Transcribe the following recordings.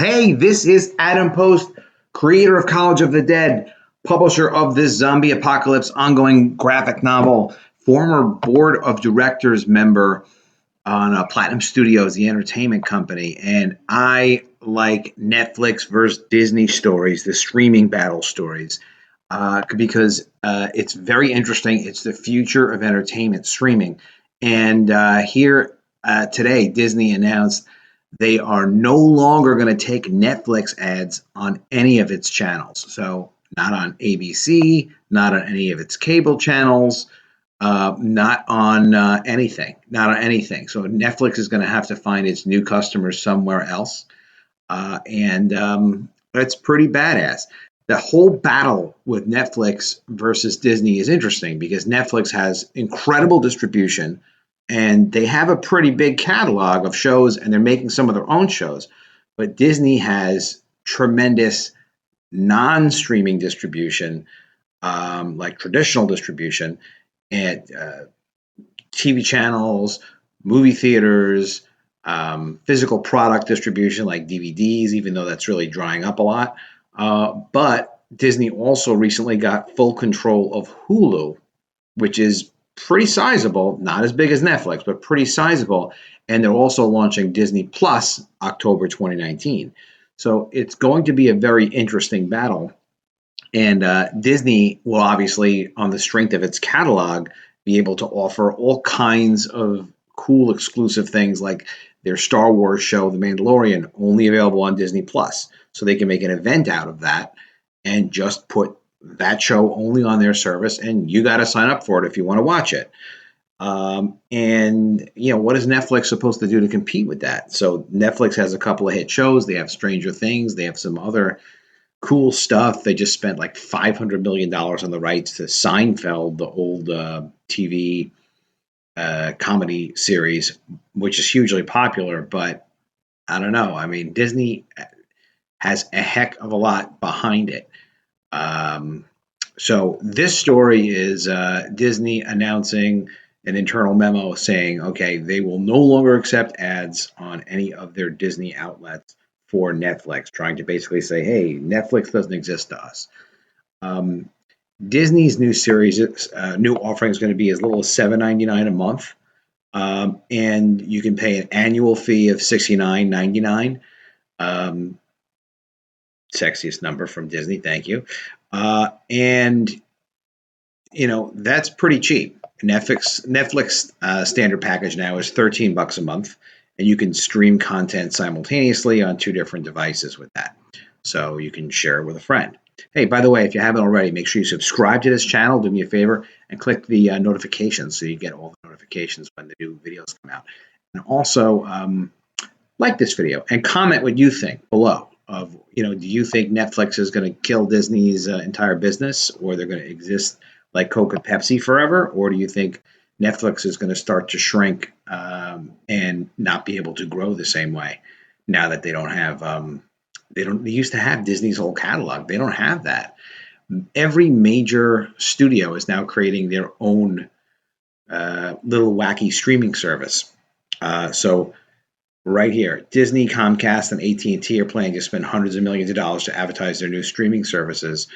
Hey, this is Adam Post, creator of College of the Dead, publisher of this zombie apocalypse ongoing graphic novel, former board of directors member on Platinum Studios, the entertainment company. And I like Netflix versus Disney stories, the streaming battle stories, because it's very interesting. It's the future of entertainment streaming. And here today, Disney announced they are no longer going to take Netflix ads on any of its channels. So, not on ABC, not on any of its cable channels, not on anything, not on anything. So, Netflix is going to have to find its new customers somewhere else. And that's pretty badass. The whole battle with Netflix versus Disney is interesting because Netflix has incredible distribution and they have a pretty big catalog of shows and they're making some of their own shows. But Disney has tremendous non streaming distribution, like traditional distribution, and TV channels, movie theaters, physical product distribution like DVDs, even though that's really drying up a lot. But Disney also recently got full control of Hulu, which is pretty sizable, not as big as Netflix, but pretty sizable. And they're also launching Disney Plus October 2019. So it's going to be a very interesting battle. And Disney will obviously, on the strength of its catalog, be able to offer all kinds of cool exclusive things like their Star Wars show, The Mandalorian, only available on Disney Plus. So they can make an event out of that and just put that show only on their service, and you got to sign up for it if you want to watch it. And what is Netflix supposed to do to compete with that? So Netflix has a couple of hit shows. They have Stranger Things. They have some other cool stuff. They just spent like $500 million on the rights to Seinfeld, the old TV comedy series, which is hugely popular. But I don't know. I mean, Disney has a heck of a lot behind it. So this story is Disney announcing an internal memo saying, okay, they will no longer accept ads on any of their Disney outlets for Netflix, trying to basically say, hey, Netflix doesn't exist to us. Disney's new series, new offering is going to be as little as $7.99 a month. And you can pay an annual fee of $69.99. Sexiest number from Disney, thank you. And that's pretty cheap. Netflix standard package now is $13 a month, and you can stream content simultaneously on 2 different devices with that. So you can share it with a friend. Hey, by the way, if you haven't already, make sure you subscribe to this channel. Do me a favor and click the notifications so you get all the notifications when the new videos come out. And also, like this video and comment what you think below. Do you think Netflix is going to kill Disney's entire business, or they're going to exist like Coke and Pepsi forever? Or do you think Netflix is going to start to shrink and not be able to grow the same way now that they don't have, they used to have Disney's whole catalog. They don't have that. Every major studio is now creating their own little wacky streaming service. So right here, Disney, Comcast, and AT&T are planning to spend hundreds of millions of dollars to advertise their new streaming services.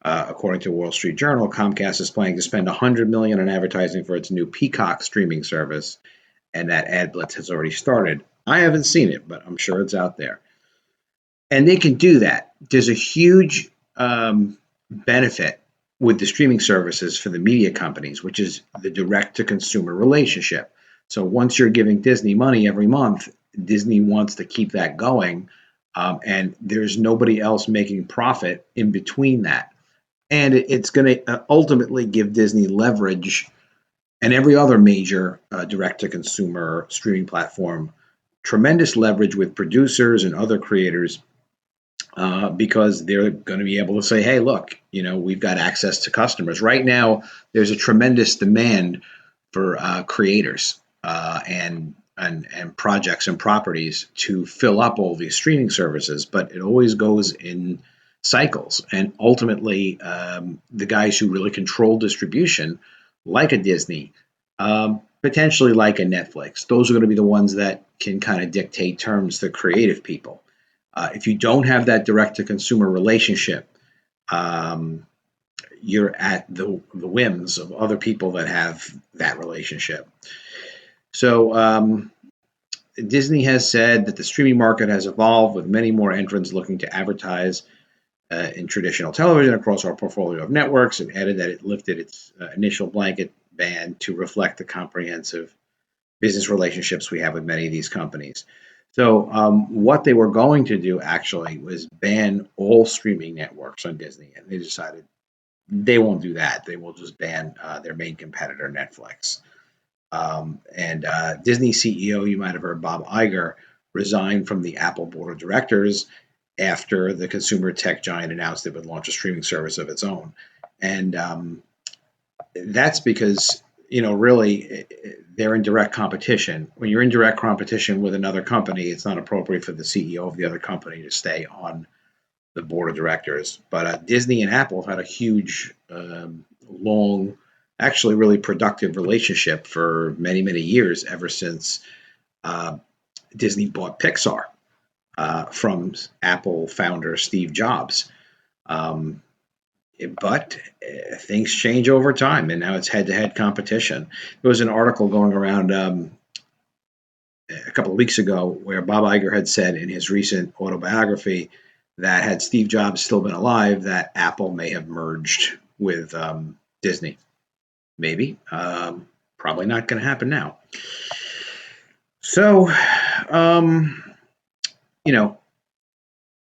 According to Wall Street Journal, Comcast is planning to spend $100 million on advertising for its new Peacock streaming service, and that ad blitz has already started. I haven't seen it, but I'm sure it's out there. And they can do that. There's a huge benefit with the streaming services for the media companies, which is the direct-to-consumer relationship. So once you're giving Disney money every month, Disney wants to keep that going, and there's nobody else making profit in between that. And it's going to ultimately give Disney leverage and every other major direct-to-consumer streaming platform tremendous leverage with producers and other creators because they're going to be able to say, hey, look, we've got access to customers. Right now, there's a tremendous demand for creators and projects and properties to fill up all these streaming services, but it always goes in cycles. And ultimately, the guys who really control distribution, like a Disney, potentially like a Netflix, those are going to be the ones that can kind of dictate terms to creative people. If you don't have that direct-to-consumer relationship, um, you're at the whims of other people that have that relationship. So Disney has said that the streaming market has evolved with many more entrants looking to advertise in traditional television across our portfolio of networks, and added that it lifted its initial blanket ban to reflect the comprehensive business relationships we have with many of these companies. So, what they were going to do actually was ban all streaming networks on Disney, and they decided they won't do that. They will just ban their main competitor, Netflix. And Disney CEO, you might have heard Bob Iger, resigned from the Apple board of directors after the consumer tech giant announced it would launch a streaming service of its own. And that's because, really, they're in direct competition. When you're in direct competition with another company, it's not appropriate for the CEO of the other company to stay on the board of directors. But Disney and Apple have had a huge, long, actually really productive relationship for many, many years, ever since Disney bought Pixar from Apple founder Steve Jobs. Um, but things change over time, and now it's head-to-head competition. There was an article going around a couple of weeks ago where Bob Iger had said in his recent autobiography that had Steve Jobs still been alive, that Apple may have merged with Disney. Maybe. Probably not going to happen now. So, you know,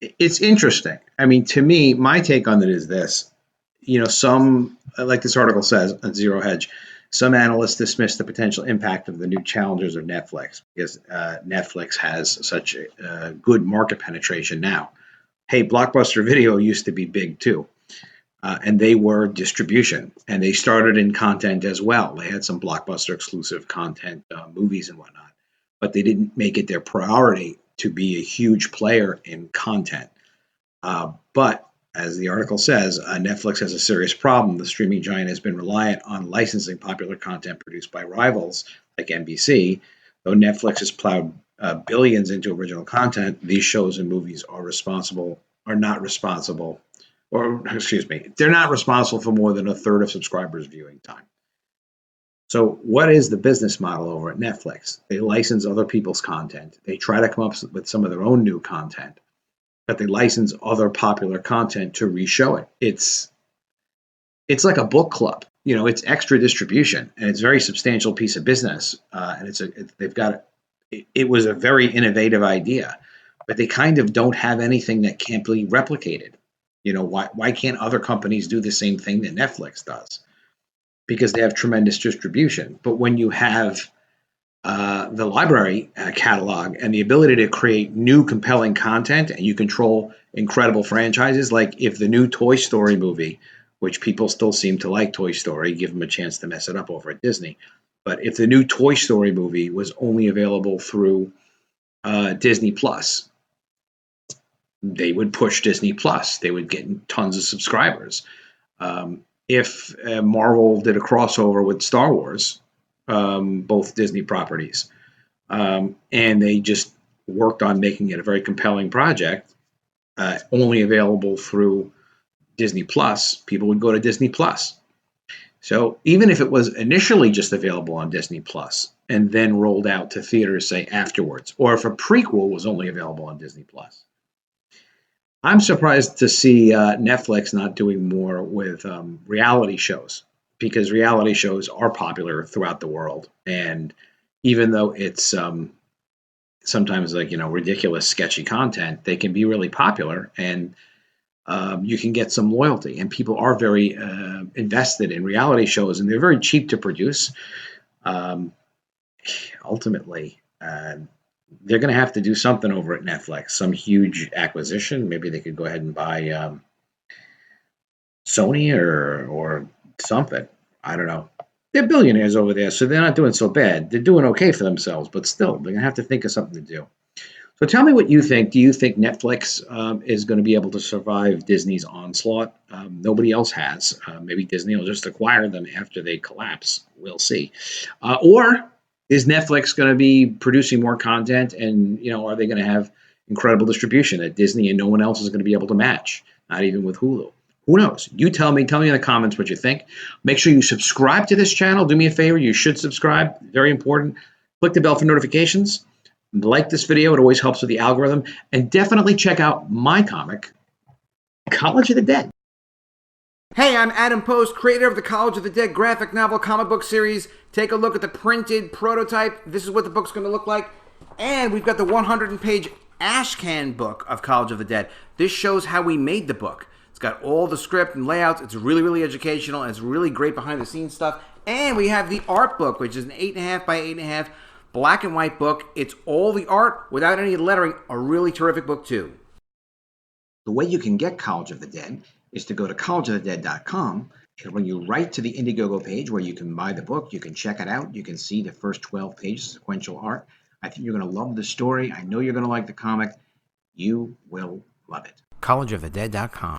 it's interesting. I mean, to me, my take on it is this. Some, like this article says on Zero Hedge, some analysts dismiss the potential impact of the new challengers of Netflix because Netflix has such a good market penetration now. Hey, Blockbuster Video used to be big too. And they were distribution, and they started in content as well. They had some Blockbuster exclusive content, movies and whatnot, but they didn't make it their priority to be a huge player in content. But as the article says, Netflix has a serious problem. The streaming giant has been reliant on licensing popular content produced by rivals like NBC. Though Netflix has plowed billions into original content, these shows and movies are not responsible, or excuse me, they're not responsible for more than a third of subscribers' viewing time. So, what is the business model over at Netflix? They license other people's content. They try to come up with some of their own new content, but they license other popular content to reshow it. It's like a book club. It's extra distribution, and it's a very substantial piece of business. And they've got it was a very innovative idea, but they kind of don't have anything that can't be replicated. Why can't other companies do the same thing that Netflix does? Because they have tremendous distribution. But when you have the library catalog and the ability to create new compelling content, and you control incredible franchises, like if the new Toy Story movie, which people still seem to like Toy Story, give them a chance to mess it up over at Disney. But if the new Toy Story movie was only available through Disney Plus, they would push Disney Plus. They would get tons of subscribers. If Marvel did a crossover with Star Wars, both Disney properties, and they just worked on making it a very compelling project, only available through Disney Plus, people would go to Disney Plus. So even if it was initially just available on Disney Plus and then rolled out to theaters, say afterwards, or if a prequel was only available on Disney Plus, I'm surprised to see Netflix not doing more with reality shows, because reality shows are popular throughout the world. And even though it's sometimes like, ridiculous, sketchy content, they can be really popular, and you can get some loyalty. And people are very invested in reality shows, and they're very cheap to produce. Ultimately, they're going to have to do something over at Netflix, some huge acquisition. Maybe they could go ahead and buy Sony or something. I don't know. They're billionaires over there, so they're not doing so bad. They're doing okay for themselves, but still, they're going to have to think of something to do. So tell me what you think. Do you think Netflix is going to be able to survive Disney's onslaught? Nobody else has. Maybe Disney will just acquire them after they collapse. We'll see. Or is Netflix going to be producing more content, and are they going to have incredible distribution at Disney and no one else is going to be able to match, not even with Hulu. Who knows? You tell me in the comments what you think. Make sure you subscribe to this channel. Do me a favor. You should subscribe. Very important. Click the bell for notifications. Like this video. It always helps with the algorithm. And definitely check out my comic, College of the Dead. Hey, I'm Adam Post, creator of the College of the Dead graphic novel comic book series. Take a look at the printed prototype. This is what the book's going to look like. And we've got the 100-page ashcan book of College of the Dead. This shows how we made the book. It's got all the script and layouts. It's really, really educational, and it's really great behind-the-scenes stuff. And we have the art book, which is an 8.5 by 8.5 black and white book. It's all the art without any lettering. A really terrific book, too. The way you can get College of the Dead is to go to collegeofthedead.com. It'll bring you right to the Indiegogo page where you can buy the book. You can check it out. You can see the first 12 pages, sequential art. I think you're going to love the story. I know you're going to like the comic. You will love it. collegeofthedead.com.